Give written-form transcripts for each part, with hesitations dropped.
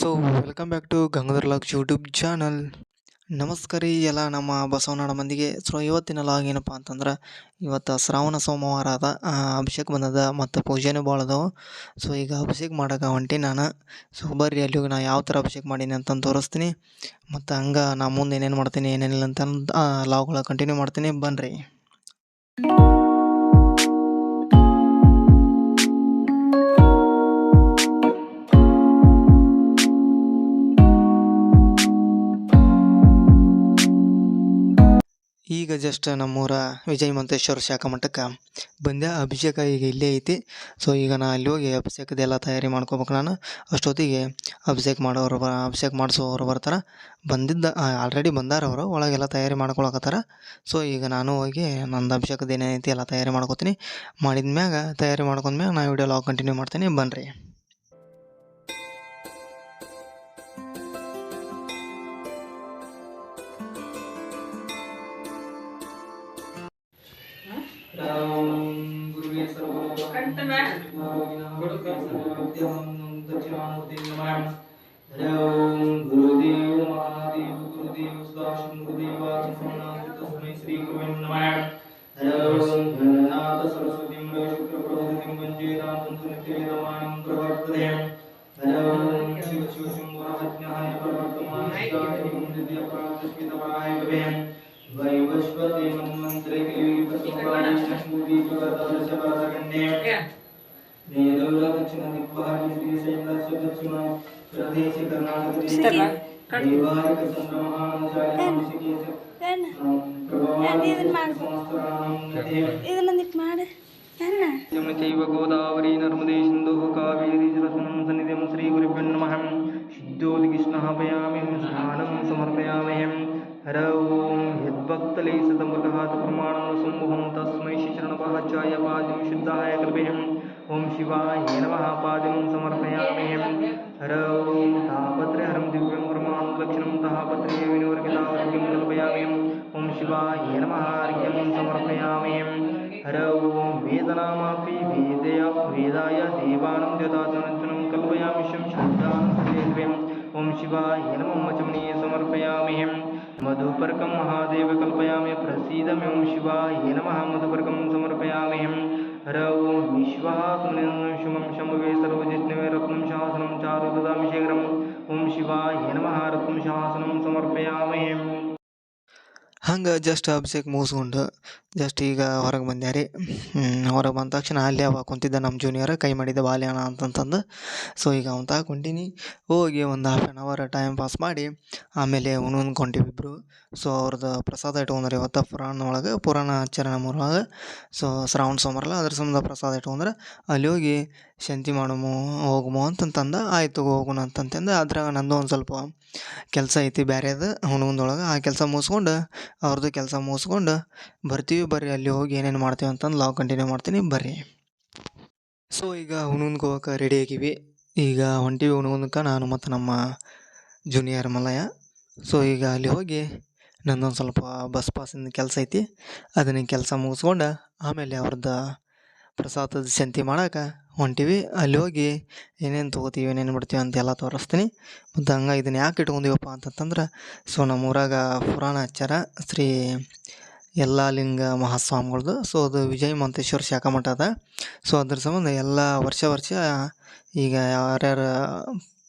So welcome back to Gangadhar logs YouTube channel. ನಮಸ್ಕಾರ ರೀ ಎಲ್ಲ ನಮ್ಮ ಬಸವನಾಡ ಮಂದಿಗೆ. ಸೊ ಇವತ್ತಿನ ಲಾಗ್ ಏನಪ್ಪ ಅಂತಂದ್ರೆ, ಇವತ್ತು ಶ್ರಾವಣ ಸೋಮವಾರ ಅದ, ಅಭಿಷೇಕ ಬಂದದ ಮತ್ತು ಪೂಜೆನೂ ಭಾಳ ಅದಾವೆ. ಸೊ ಈಗ ಅಭಿಷೇಕ ಮಾಡೋಕೆ ಹೊಂಟಿ ನಾನು. ಸೊ ಬರ್ರಿ ಅಲ್ಲಿಗೆ ನಾ ಯಾವ ಥರ ಅಭಿಷೇಕ ಮಾಡೀನಿ ಅಂತಂದು ತೋರಿಸ್ತೀನಿ. ಮತ್ತು ಹಂಗೆ ನಾ ಮುಂದೆ ಏನೇನು ಮಾಡ್ತೀನಿ ಏನೇನಿಲ್ಲ ಅಂತ ಲಾಗ್ಗಳ ಕಂಟಿನ್ಯೂ ಮಾಡ್ತೀನಿ, ಬನ್ನಿರಿ. ಈಗ ಜಸ್ಟ್ ನಮ್ಮೂರ ವಿಜಯ ಮಂತೇಶ್ವರ ಶಾಖಾ ಮಠಕ್ಕೆ ಬಂದೆ. ಅಭಿಷೇಕ ಈಗ ಇಲ್ಲೇ ಐತಿ. ಸೊ ಈಗ ನಾ ಅಲ್ಲಿ ಹೋಗಿ ಅಭಿಷೇಕದೆಲ್ಲ ತಯಾರಿ ಮಾಡ್ಕೋಬೇಕು ನಾನು. ಅಷ್ಟೊತ್ತಿಗೆ ಅಭಿಷೇಕ ಮಾಡಿಸೋರು ಬರ್ತಾರೆ. ಆಲ್ರೆಡಿ ಬಂದಾರ ಅವರು, ಒಳಗೆಲ್ಲ ತಯಾರಿ ಮಾಡ್ಕೊಳಕತ್ತಾರ. ಸೊ ಈಗ ನಾನು ಹೋಗಿ ನಂದು ಅಭಿಷೇಕದ ಏನೇನೈತಿ ಎಲ್ಲ ತಯಾರಿ ಮಾಡ್ಕೋತೀನಿ. ಮಾಡಿದ್ಮ್ಯಾಗ ತಯಾರಿ ಮಾಡ್ಕೊಂಡ್ಮ್ಯಾಗ ನಾ ವಿಡಿಯೋ ಲಾಗ್ ಕಂಟಿನ್ಯೂ ಮಾಡ್ತೀನಿ, ಬನ್ನಿರಿ. ಗೋದಾವರಿ ನರ್ಮದೇ ಸಿಂಧು ಕಾವೇರಿ ಜಲಸ್ಮಿನ್ ಸನ್ನಿಧಿಂ ಶ್ರೀ ಗುರುಭ್ಯೋ ನಮಃ. ಶುದ್ಧೋದಕಿಷ್ಣಃ ಪಯಾಮಿಂ ಸ್ನಾನಂ ಸಮರ್ಪಯಾಮ್ಯಹಂ. ಹರ ಓಂ ಯದ್ಭಕ್ತಲೇಶತಮೃಗಹಾತ ಪ್ರಮಾಣಂ ಸಂಭುಹಂ ತಸ್ಮೈ ಶರಣಪಾಚಾಯ ಪಾದಿಂ ಶುದ್ಧಾಯ ಕಲ್ಪೆಹಂ. ಓಂ ಶಿವಾಯ ನಮಃ. ಪಾದಿಂ ಸಮರ್ಪಯಾಮ್ಯಹಂ. ಹರ ಓಂ ತಾಪತ್ರಯಹರಂ ದಿವ್ಯಂ ಬ್ರಹ್ಮಾಣಂ ಲಕ್ಷಣಂ ತಾಪತ್ರಯ ವಿನಿವರ್ಗಿತಾವರ್ಗ್ಯಂ ಕಲ್ಪಯಾಮ್ಯಹಂ. ಓಂ ಶಿವಾಯ ನಮಃ. ಅರ್ಘ್ಯಂ ಸಮರ್ಪಯಾಮ್ಯಹಂ. ಹರ ಓಂ ವೇದನಾಮಾಪಿ ವೇದಾಯ ದೇವಾನಂ ದ್ಯೋತಾತ್ಮನಂಚನಂ ಕಲ್ಪಯಾಮಿ ಶ್ರದ್ಧಾಂ ಹೃದಯದ್ವಯಂ. ಓಂ ಶಿವಾಯ ನಮಃ. ಮಚಮನೀಯ ಸಮರ್ಪಯಾಮ್ಯಹಂ. ಮಧುಪರ್ಕಂ ಮಹಾದೇವ ಕಲ್ಪಯಾಮಿ ಪ್ರಸೀದ ಮೇ. ಓಂ ಶಿವಾಯ ನಮಃ. ಮಧುಪರ್ಕಂ ಸಮರ್ಪಯಾಮ್ಯಹಂ. ಹರ ಓಂ ವಿಶ್ವಾತ್ಮನಿಶುಮಂ ಶಂಭುವೇ ಸರ್ವಜಿಷ್ಣವೇ ರತ್ನಂ ಶಾಸನಂ ಚಾರು ದದಾಮಿ ಶೇಖರಂ. ಓಂ ಶಿವಾಯ ನಮಃ. ರತ್ನಂ ಶಾಸನಂ ಸಮರ್ಪಯಾಮ್ಯಹಂ. ಹಂಗೆ ಜಸ್ಟ್ ಅಭಿಷೇಕ ಮುಗಿಸ್ಕೊಂಡು ಜಸ್ಟ್ ಈಗ ಹೊರಗೆ ಬಂದೆ ರೀ. ಹೊರಗೆ ಬಂದ ತಕ್ಷಣ ಅಲ್ಲಿ ಅವ ಕುಂತಿದ್ದ ನಮ್ಮ ಜೂನಿಯರ್, ಕೈ ಮಾಡಿದ್ದ ಬಾಲ್ಯಾಣ ಅಂತಂತಂದು. ಸೊ ಈಗ ಅವನು ತಗೊಂಡಿನಿ. ಹೋಗಿ ಒಂದು ½ ಟೈಮ್ ಪಾಸ್ ಮಾಡಿ ಆಮೇಲೆ ಉಣ್ಕೊಂಡೀವಿ ಇಬ್ಬರು. ಸೊ ಅವ್ರದ್ದು ಪ್ರಸಾದ ಇಟ್ಕೊಂಡ್ರೆ ಇವತ್ತು ಪುರಾಣ ಹಚ್ಚಾರ ನಮ್ಮೂರೊಳಗೆ. ಸೊ ಶ್ರಾವಣ ಸೋಮವಾರಲ್ಲ, ಅದ್ರ ಸಂಬಂಧ ಪ್ರಸಾದ ಇಟ್ಕೊಂಡ್ರೆ ಅಲ್ಲಿ ಹೋಗಿ ಶಾಂತಿ ಹೋಗುಮೋ ಅಂತಂತಂದ. ಆಯಿತು ಹೋಗೋಣ ಅಂತಂತಂದು. ಅದ್ರಾಗ ನಂದು ಒಂದು ಸ್ವಲ್ಪ ಕೆಲಸ ಐತಿ ಬೇರೆದು ಹುಣ್ಗೊಂದೊಳಗೆ. ಆ ಕೆಲಸ ಮುಗಿಸ್ಕೊಂಡು ಅವ್ರದ್ದು ಕೆಲಸ ಮುಗಿಸ್ಕೊಂಡು ಬರ್ರಿ ಅಲ್ಲಿ ಹೋಗಿ ಏನೇನು ಮಾಡ್ತೀವಿ ಅಂತಂದು ಲಾಗ್ ಕಂಟಿನ್ಯೂ ಮಾಡ್ತೀನಿ, ಬರ್ರಿ. ಸೊ ಈಗ ಹುಣ್ಗೊಂದ್ಗೆ ಹೋಗಕ್ಕೆ ರೆಡಿ ಆಗಿವಿ. ಈಗ ಹೊಂಟಿವಿ ಹುಣ್ಗೊಂದಕ್ಕೆ ನಾನು ಮತ್ತು ನಮ್ಮ ಜೂನಿಯರ್ ಮಲಯ. ಸೊ ಈಗ ಅಲ್ಲಿ ಹೋಗಿ ನಂದೊಂದು ಸ್ವಲ್ಪ ಬಸ್ ಪಾಸಿಂದ ಕೆಲಸ ಐತಿ, ಅದನ್ನ ಕೆಲಸ ಮುಗಿಸ್ಕೊಂಡು ಆಮೇಲೆ ಅವ್ರದ್ದು ಪ್ರಸಾದದ ಶಾಂತಿ ಮಾಡೋಕೆ ಹೊಂಟಿವಿ. ಅಲ್ಲಿ ಹೋಗಿ ಏನೇನು ತೊಗೋತೀವಿ ಏನೇನು ಬಿಡ್ತೀವಿ ಅಂತೆಲ್ಲ ತೋರಿಸ್ತೀನಿ. ಮತ್ತು ಹಂಗೆ ಇದನ್ನು ಯಾಕೆ ಇಟ್ಕೊಂಡಿವಪ್ಪ ಅಂತಂದ್ರೆ, ಸೊ ನಮ್ಮೂರಾಗ ಪುರಾಣ ಹಚ್ಚಾರ ಶ್ರೀ ಯಲ್ಲಾಲಿಂಗ ಮಹಾಸ್ವಾಮಿಗಳ್ದು. ಸೊ ಅದು ವಿಜಯ ಮಂತೇಶ್ವರ ಶಾಖಾ ಮಠ ಅದ. ಸೊ ಅದ್ರ ಸಂಬಂಧ ಎಲ್ಲ ವರ್ಷ ಈಗ ಯಾರ್ಯಾರು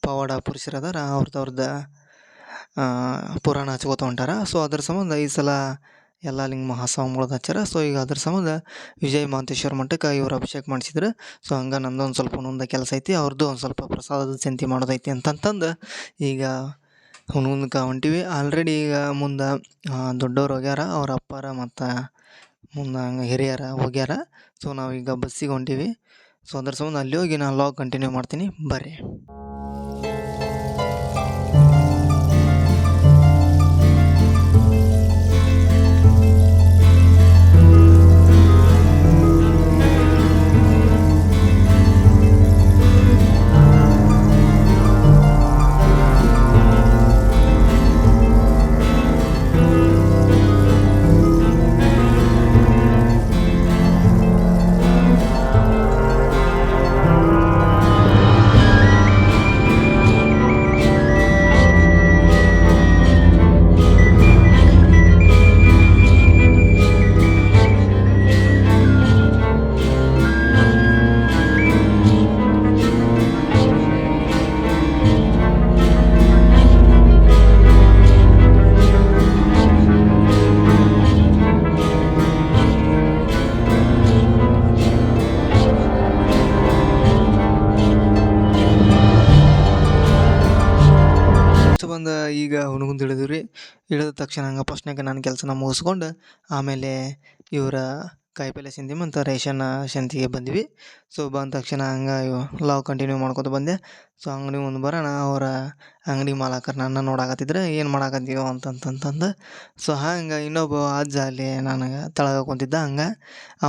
ಪವಾಡ ಪುರುಷರು ಅದಾರ ಅವ್ರದ್ದು ಪುರಾಣ ಹಚ್ಕೋತ ಹೊಂಟಾರ. ಸೊ ಅದ್ರ ಸಂಬಂಧ ಈ ಸಲ ಯಲ್ಲಾಲಿಂಗ ಮಹಾಸ್ವಾಮಿಗಳ್ದು ಹಚ್ಚಾರ. ಸೊ ಈಗ ಅದ್ರ ಸಂಬಂಧ ವಿಜಯ ಮಂತೇಶ್ವರ ಮಠಕ್ಕೆ ಇವ್ರು ಅಭಿಷೇಕ ಮಾಡಿಸಿದ್ರು. ಸೊ ಹಂಗೆ ನಂದೊಂದು ಸ್ವಲ್ಪ ಮುಂದೆ ಕೆಲಸ ಐತಿ, ಅವ್ರದ್ದು ಒಂದು ಸ್ವಲ್ಪ ಪ್ರಸಾದದ ಶಾಂತಿ ಮಾಡೋದೈತಿ ಅಂತಂತಂದು ಈಗ ಹುಣ್ಗೊಂದಕ್ಕೆ ಹೊಂಟಿವಿ. ಆಲ್ರೆಡಿ ಈಗ ಮುಂದೆ ದೊಡ್ಡವ್ರು ಹೋಗ್ಯಾರ, ಅವ್ರ ಅಪ್ಪಾರ ಮತ್ತು ಮುಂದೆ ಹಂಗೆ ಹಿರಿಯರ ಹೋಗ್ಯಾರ. ಸೊ ನಾವೀಗ ಬಸ್ಸಿಗೆ ಹೊಂಟೀವಿ. ಸೊ ಅದ್ರ ಸಂಬಂಧ ಅಲ್ಲಿ ಹೋಗಿ ನಾನು ಲಾಗ್ ಕಂಟಿನ್ಯೂ ಮಾಡ್ತೀನಿ, ಬರ್ರಿ. ಬಂದು ಈಗ ಹುನಗುಂದ ಇಳಿದ್ವಿ ರೀ. ಇಳಿದ ತಕ್ಷಣ ಹಂಗೆ ಫಸ್ಟ್ನಾಗ ನನ್ನ ಕೆಲಸನ ಮುಗಿಸ್ಕೊಂಡು ಆಮೇಲೆ ಇವರ ಕಾಯಿಪಲ್ಲೆ ಸಂತೆ ಮತ್ತು ರೇಷನ್ ಸಂತಿಗೆ ಬಂದ್ವಿ. ಸೊ ಬಂದ ತಕ್ಷಣ ಹಂಗೆ ಲಾಗ್ ಕಂಟಿನ್ಯೂ ಮಾಡ್ಕೊತ ಬಂದೆ. ಸೊ ಅಂಗಡಿ ಮುಂದೆ ಬರೋಣ ಅವರ ಅಂಗಡಿ ಮಾಲಕರು ನನ್ನ ನೋಡಾಕತ್ತಿದ್ರು, ಏನು ಮಾಡಾಕತ್ತೀವೋ ಅಂತಂತಂದು. ಸೊ ಹಂಗೆ ಇನ್ನೊಬ್ಬ ಅಜ್ಜ ಅಲ್ಲಿ ನನಗೆ ತೆಳಗೆ ಕುಂತಿದ್ದ. ಹಂಗೆ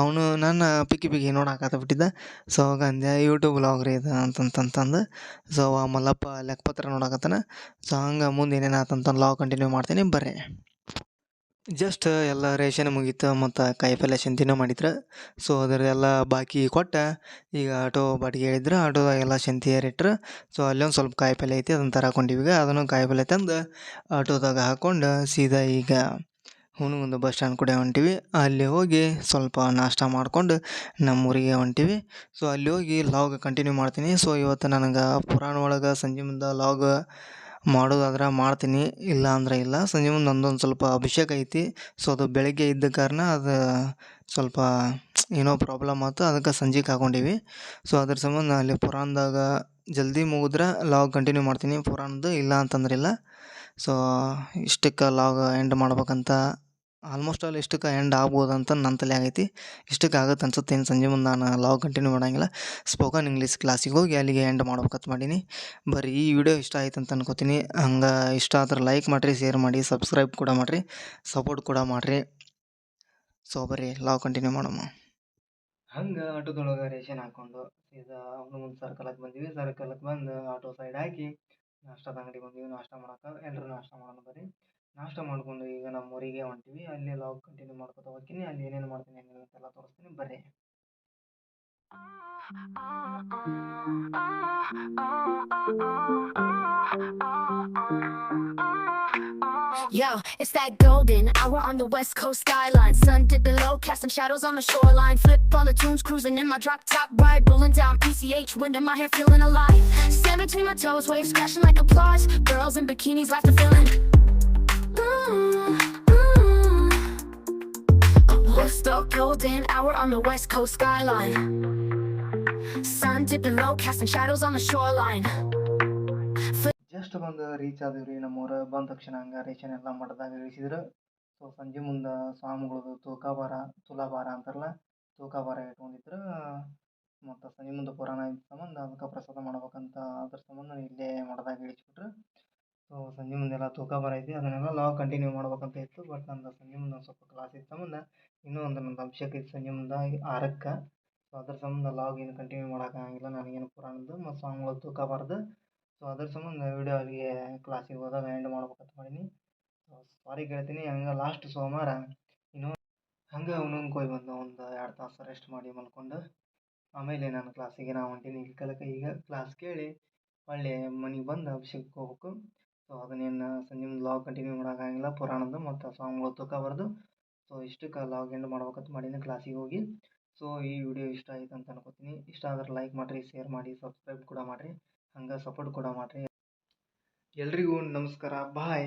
ಅವನು ನನ್ನ ಪಿಕ್ಕಿ ನೋಡಾಕತ್ತ. ಸೊ ಅವಾಗ ಅಂದೆ ಯೂಟ್ಯೂಬ್ ವ್ಲಾಗ್ ರೀ ಇದು ಅಂತಂತಂದು. ಸೊ ಆ ಮಲ್ಲಪ್ಪ ಲೆಕ್ಕಪತ್ರ ನೋಡಾಕತ್ತಾನ. ಸೊ ಹಂಗೆ ಮುಂದೆ ಏನೇನು ಆತಂತ ಲಾಗ್ ಕಂಟಿನ್ಯೂ ಮಾಡ್ತೀನಿ ಬರ್ರಿ. ಜಸ್ಟ್ ಎಲ್ಲ ರೇಷನ್ ಮುಗೀತು ಮತ್ತು ಕಾಯಿಪಲ್ಲೆ ಸಂತಿನೂ ಮಾಡಿದ್ರು. ಸೊ ಅದರದೆಲ್ಲ ಬಾಕಿ ಕೊಟ್ಟು ಈಗ ಆಟೋ ಬಾಡಿಗೆ ಹೇಳಿದ್ರು, ಆಟೋದಾಗೆಲ್ಲ ಸಂತಿ ಏರಿಟ್ರು. ಸೊ ಅಲ್ಲೊಂದು ಸ್ವಲ್ಪ ಕಾಯಿಪಲ್ಲೆ ಐತಿ, ಅದನ್ನು ತರಾಕೊಂಡೀವಿ. ಈಗ ಅದನ್ನು ಕಾಯಿಪಲ್ಲೆ ತಂದು ಆಟೋದಾಗ ಹಾಕ್ಕೊಂಡು ಸೀದಾ ಈಗ ಹುನಗುಂದ ಬಸ್ ಸ್ಟ್ಯಾಂಡ್ ಕಡೆ ಹೊಂಟೀವಿ. ಅಲ್ಲಿ ಹೋಗಿ ಸ್ವಲ್ಪ ನಾಷ್ಟ ಮಾಡಿಕೊಂಡು ನಮ್ಮೂರಿಗೆ ಹೊಂಟೀವಿ. ಸೊ ಅಲ್ಲಿ ಹೋಗಿ ಲಾಗ್ ಕಂಟಿನ್ಯೂ ಮಾಡ್ತೀನಿ. ಸೊ ಇವತ್ತು ನನಗೆ ಪುರಾಣ ಒಳಗೆ ಸಂಜೆ ಮುಂದೆ ಲಾಗ್ ಮಾಡೋದಾದ್ರೆ ಮಾಡ್ತೀನಿ, ಇಲ್ಲ ಅಂದರೆ ಇಲ್ಲ. ಸಂಜೆ ಮುಂದೆ ಒಂದೊಂದು ಸ್ವಲ್ಪ ಅಭಿಷೇಕ ಐತಿ. ಸೊ ಅದು ಬೆಳಗ್ಗೆ ಇದ್ದ ಕಾರಣ ಅದು ಸ್ವಲ್ಪ ಏನೋ ಪ್ರಾಬ್ಲಮ್ ಆಯ್ತು, ಅದಕ್ಕೆ ಸಂಜೆಗೆ ಹಾಕ್ಕೊಂಡೀವಿ. ಸೊ ಅದ್ರ ಸಂಬಂಧ ಅಲ್ಲಿ ಪುರಾಣದಾಗ ಜಲ್ದಿ ಮುಗಿದ್ರೆ ಲಾಗ್ ಕಂಟಿನ್ಯೂ ಮಾಡ್ತೀನಿ ಪುರಾಣದ್ದು, ಇಲ್ಲ ಅಂತಂದ್ರೆ ಇಲ್ಲ. ಸೊ ಇಷ್ಟಕ್ಕೆ ಲಾಗ್ ಎಂಡ್ ಮಾಡ್ಬೇಕಂತ ಆಲ್ಮೋಸ್ಟ್ ಆಲ್ ಇಷ್ಟಕ್ಕೆ ಎಂಡ್ ಆಗ್ಬೋದು ಅಂತ ನನ್ನ ತಲೆ ಆಗೈತಿ. ಇಷ್ಟಕ್ಕೆ ಆಗುತ್ತೆ ಅನ್ಸುತ್ತೆ. ಇನ್ನು ಸಂಜೆ ಮುಂದೆ ನಾನು ಲಾಗ್ ಕಂಟಿನ್ಯೂ ಮಾಡೋಂಗಿಲ್ಲ. ಸ್ಪೋಕನ್ ಇಂಗ್ಲೀಷ್ ಕ್ಲಾಸಿಗೆ ಹೋಗಿ ಅಲ್ಲಿಗೆ ಎಂಡ್ ಮಾಡ್ಬೇಕಂತ ಮಾಡೀನಿ. ಬರೀ ಈ ವಿಡಿಯೋ ಇಷ್ಟ ಆಯ್ತು ಅಂತ ಅನ್ಕೋತೀನಿ. ಹಂಗೆ ಇಷ್ಟ ಆದ್ರೆ ಲೈಕ್ ಮಾಡಿರಿ, ಶೇರ್ ಮಾಡಿ, ಸಬ್ಸ್ಕ್ರೈಬ್ ಕೂಡ ಮಾಡಿರಿ, ಸಪೋರ್ಟ್ ಕೂಡ ಮಾಡಿರಿ. ಸೊ ಬರ್ರಿ ಲಾಗ್ ಕಂಟಿನ್ಯೂ ಮಾಡಮ್ಮ. ಹಂಗೆ ಆಟೋದೊಳಗೆ ರೇಷನ್ ಹಾಕ್ಕೊಂಡು ಸೀದಾ ಹುನಗುಂದ ಸರ್ಕಲಕ್ಕೆ ಬಂದ್ವಿ. ಸರ್ಕಲಕ್ಕೆ ಬಂದು ಆಟೋ ಸೈಡ್ ಹಾಕಿ ನಾಷ್ಟದ ಅಂಗಡಿ ಬಂದೀವಿ ನಾಷ್ಟ ಮಾಡಕ್ಕೆ. ಎಲ್ಲರೂ ನಾಷ್ಟ ಮಾಡೋಣ ಬರ್ರಿ. ನಾಷ್ಟ ಮಾಡಿಕೊಂಡು ಈಗ ನಮ್ಮ ಊರಿಗೆ ಹೊಂಟೀವಿ. ಅಲ್ಲಿ ಲಾಗ್ ಕಂಟಿನ್ಯೂ ಮಾಡ್ಕೊತ ಹೋಗ್ತೀನಿ. ಅಲ್ಲಿ ಏನೇನು ಮಾಡ್ತೀನಿ ಏನೇನು ಅಂತೆಲ್ಲ ತೋರಿಸ್ತೀನಿ ಬರ್ರಿ. Yo, it's that golden hour on the west coast skyline. Sun dip below, casting shadows on the shoreline. Flip on the tunes, cruising in my drop top ride. Rolling down PCH, wind in my hair, feeling alive. Stand between my toes, waves crashing like applause. Girls in bikinis, laughter feeling. What's the golden hour on the west coast skyline? Sun dipping low, casting shadows on the shoreline. Just ಬಂದು reach ಆದೀವಿ ರೀ ನಮ್ಮೂರು. ಬಂದ ತಕ್ಷಣ ಹಂಗೆ ration ಎಲ್ಲ ಮಠದಾಗ ಇಳಿಸಿದ್ರು. So ಸಂಜೆ ಮುಂದೆ ಸ್ವಾಮಿಗಳದು ತುಲಾಭಾರ ಅಂತಾರಲ್ಲ, ತೂಕಭಾರ ಇಟ್ಕೊಂಡಿದ್ರು. ಮತ್ತು ಸಂಜೆ ಮುಂದೆ ಪುರಾಣ ಇದ್ದ ಸಂಬಂಧ ಅದಕ್ಕೆ ಪ್ರಸಾದ ಮಾಡ್ಬೇಕಂತ ಅದ್ರ ಸಂಬಂಧ ಇಲ್ಲೇ ಮಠದಾಗ ಇಳಿಸ್ಬಿಟ್ರು. ಸೊ ಸಂಜೆ ಮುಂದೆಲ್ಲ ತೂಕಭಾರ ಐತಿ, ಅದನ್ನೆಲ್ಲ ಲಾಗ್ ಕಂಟಿನ್ಯೂ ಮಾಡ್ಬೇಕಂತ ಇತ್ತು. ಬಟ್ ನಂದು ಸಂಜೆ ಮುಂದೆ ಒಂದು ಸ್ವಲ್ಪ ಕ್ಲಾಸ್ ಇದ್ದ ಸಂಬಂಧ ಇನ್ನೂ ಒಂದು ನಂದು ಅಭಿಷೇಕ ಇತ್ತು ಸಂಜೆ ಮುಂದೆ 6ಕ್ಕೆ. ಸೊ ಅದ್ರ ಸಂಬಂಧ ಲಾಗ್ ಏನು ಕಂಟಿನ್ಯೂ ಮಾಡೋಕ್ಕಾಗಿಲ್ಲ ನನಗೇನು ಪುರಾಣದ್ದು ಮತ್ತು ಸ್ವಾಮಿಗಳು ತೂಕಬಾರ್ದು. ಸೊ ಅದ್ರ ಸಂಬಂಧ ವಿಡಿಯೋ ಅಲ್ಲಿಗೆ ಕ್ಲಾಸಿಗೆ ಹೋದಾಗ ಎಂಡ್ ಮಾಡ್ಬೇಕಂತ ಮಾಡೀನಿ. ಸೊ ಸಾರಿ ಕೇಳ್ತೀನಿ. ಹಂಗೆ ಲಾಸ್ಟ್ ಸೋಮವಾರ ಇನ್ನೂ ಹಂಗೆ ಹುನಗುಂದಕ್ಕೆ ಹೋಗಿ ಬಂದು ಒಂದು 2 ತಾಸು ರೆಸ್ಟ್ ಮಾಡಿ ಮಲ್ಕೊಂಡು ಆಮೇಲೆ ನಾನು ಕ್ಲಾಸಿಗೆ ಹೊಂಟೀನಿ. ಈಗ ಕ್ಲಾಸ್ ಕೇಳಿ ಹೊಳ್ಳಿ ಮನೆಗೆ ಬಂದು ಅಭಿಷೇಕಕ್ಕೆ ಹೋಗ್ಬೇಕು. ಸೊ ಅದನ್ನೇನು ಸಂಜೆ ಮುಂದೆ ಲಾಗ್ ಕಂಟಿನ್ಯೂ ಮಾಡೋಕ್ಕಾಗಿಲ್ಲ ಪುರಾಣದ್ದು ಮತ್ತು ಸ್ವಾಮಿಗಳು ತೂಕಬಾರ್ದು. ಸೊ ಇಷ್ಟಕ್ಕೆ ಲಾಗ್ ಎಂಡ್ ಮಾಡ್ಬೇಕಂತ ಮಾಡೀನಿ ಕ್ಲಾಸಿಗೆ ಹೋಗಿ. ಸೊ ಈ ವಿಡಿಯೋ ಇಷ್ಟ ಆಯ್ತು ಅಂತ ಅನ್ಕೋತೀನಿ. ಇಷ್ಟ ಆದ್ರೆ ಲೈಕ್ ಮಾಡಿರಿ, ಶೇರ್ ಮಾಡಿ, ಸಬ್ಸ್ಕ್ರೈಬ್ ಕೂಡ ಮಾಡಿರಿ, ಹಂಗೆ ಸಪೋರ್ಟ್ ಕೂಡ ಮಾಡಿರಿ. ಎಲ್ರಿಗೂ ನಮಸ್ಕಾರ, ಬಾಯ್.